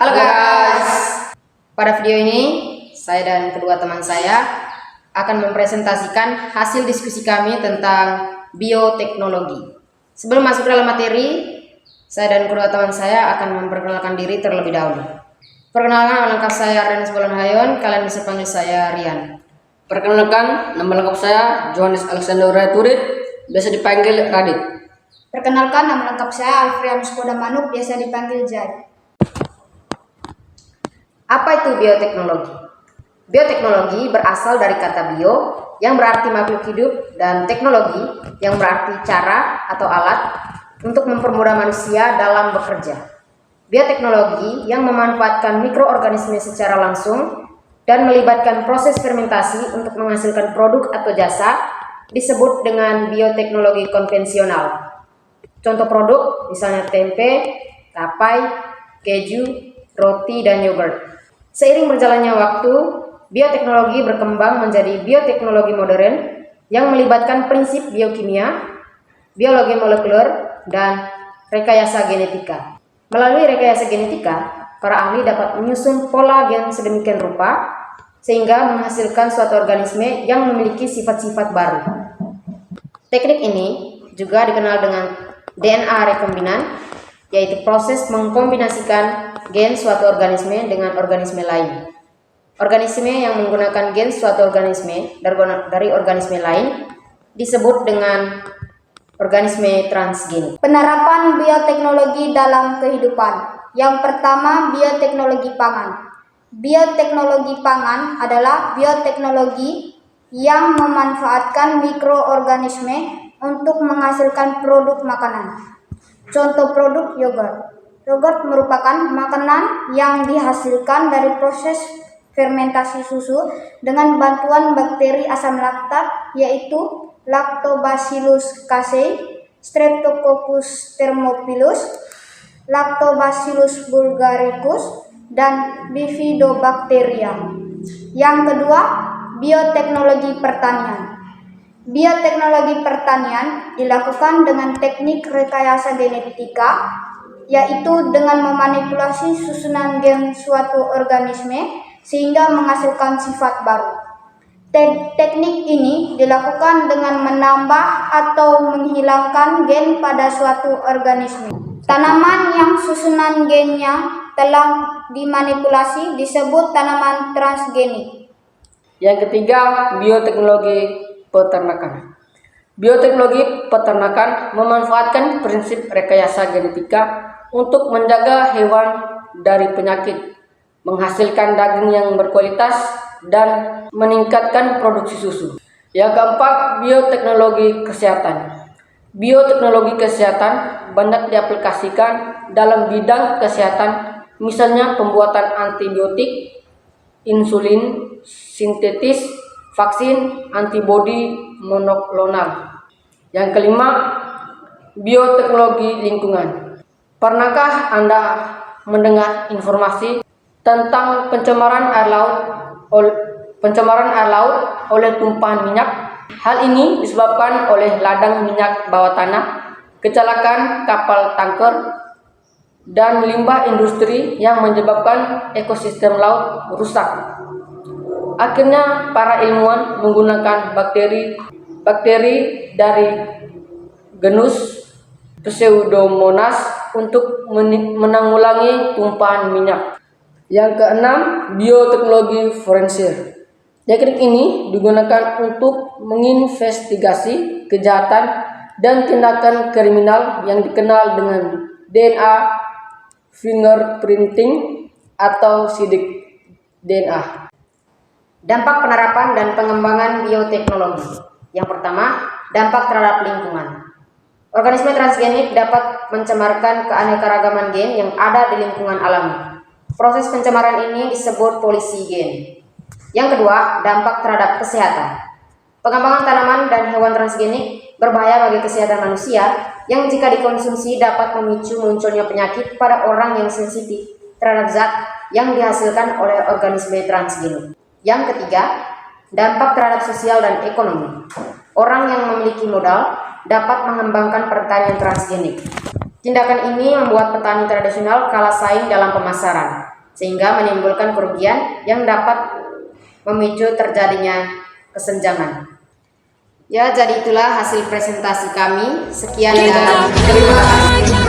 Halo guys, pada video ini saya dan kedua teman saya akan mempresentasikan hasil diskusi kami tentang bioteknologi. Sebelum masuk dalam materi, saya dan kedua teman saya akan memperkenalkan diri terlebih dahulu. Perkenalkan, nama lengkap saya Ardenis Bolonhayon, kalian bisa panggil saya Rian. Perkenalkan, nama lengkap saya Johannes Alexander Turit, biasa dipanggil Radit. Perkenalkan, nama lengkap saya Alfrianus Kodamanuk, biasa dipanggil Jai. Apa itu bioteknologi? Bioteknologi berasal dari kata bio yang berarti makhluk hidup dan teknologi yang berarti cara atau alat untuk mempermudah manusia dalam bekerja. Bioteknologi yang memanfaatkan mikroorganisme secara langsung dan melibatkan proses fermentasi untuk menghasilkan produk atau jasa disebut dengan bioteknologi konvensional. Contoh produk misalnya tempe, tapai, keju, roti, dan yogurt. Seiring berjalannya waktu, bioteknologi berkembang menjadi bioteknologi modern yang melibatkan prinsip biokimia, biologi molekuler, dan rekayasa genetika. Melalui rekayasa genetika, para ahli dapat menyusun pola gen sedemikian rupa sehingga menghasilkan suatu organisme yang memiliki sifat-sifat baru. Teknik ini juga dikenal dengan DNA rekombinan, yaitu proses mengkombinasikan gen suatu organisme dengan organisme lain. Organisme yang menggunakan gen suatu organisme dari organisme lain disebut dengan organisme transgenik. Penerapan bioteknologi dalam kehidupan. Yang pertama, bioteknologi pangan. Bioteknologi pangan adalah bioteknologi yang memanfaatkan mikroorganisme untuk menghasilkan produk makanan. Contoh produk yogurt. Yogurt merupakan makanan yang dihasilkan dari proses fermentasi susu dengan bantuan bakteri asam laktat, yaitu Lactobacillus casei, Streptococcus thermophilus, Lactobacillus bulgaricus, dan Bifidobacteria. Yang kedua, bioteknologi pertanian. Bioteknologi pertanian dilakukan dengan teknik rekayasa genetika, yaitu dengan memanipulasi susunan gen suatu organisme sehingga menghasilkan sifat baru. Teknik ini dilakukan dengan menambah atau menghilangkan gen pada suatu organisme. Tanaman yang susunan gennya telah dimanipulasi disebut tanaman transgenik. Yang ketiga, bioteknologi peternakan. Bioteknologi peternakan memanfaatkan prinsip rekayasa genetika untuk menjaga hewan dari penyakit, menghasilkan daging yang berkualitas, dan meningkatkan produksi susu. Yang keempat, bioteknologi kesehatan. Bioteknologi kesehatan banyak diaplikasikan dalam bidang kesehatan, misalnya pembuatan antibiotik, insulin sintetis, vaksin, antibodi monoklonal. Yang kelima, bioteknologi lingkungan. Pernahkah Anda mendengar informasi tentang pencemaran air laut oleh tumpahan minyak? Hal ini disebabkan oleh ladang minyak bawah tanah, kecelakaan kapal tanker, dan limbah industri yang menyebabkan ekosistem laut rusak. Akhirnya para ilmuwan menggunakan bakteri dari genus Pseudomonas untuk menanggulangi tumpahan minyak. Yang keenam, bioteknologi forensik. Teknik ini digunakan untuk menginvestigasi kejahatan dan tindakan kriminal yang dikenal dengan DNA fingerprinting atau sidik DNA. Dampak penerapan dan pengembangan bioteknologi. Yang pertama, dampak terhadap lingkungan. Organisme transgenik dapat mencemarkan keanekaragaman gen yang ada di lingkungan alami. Proses pencemaran ini disebut polusi gen. Yang kedua, dampak terhadap kesehatan. Pengembangan tanaman dan hewan transgenik berbahaya bagi kesehatan manusia yang jika dikonsumsi dapat memicu munculnya penyakit pada orang yang sensitif terhadap zat yang dihasilkan oleh organisme transgenik. Yang ketiga, dampak terhadap sosial dan ekonomi. Orang yang memiliki modal dapat mengembangkan pertanian transgenik. Tindakan ini membuat petani tradisional kalah saing dalam pemasaran. sehingga menimbulkan kerugian yang dapat memicu terjadinya kesenjangan. Ya, jadi itulah hasil presentasi kami. Sekian dan terima kasih.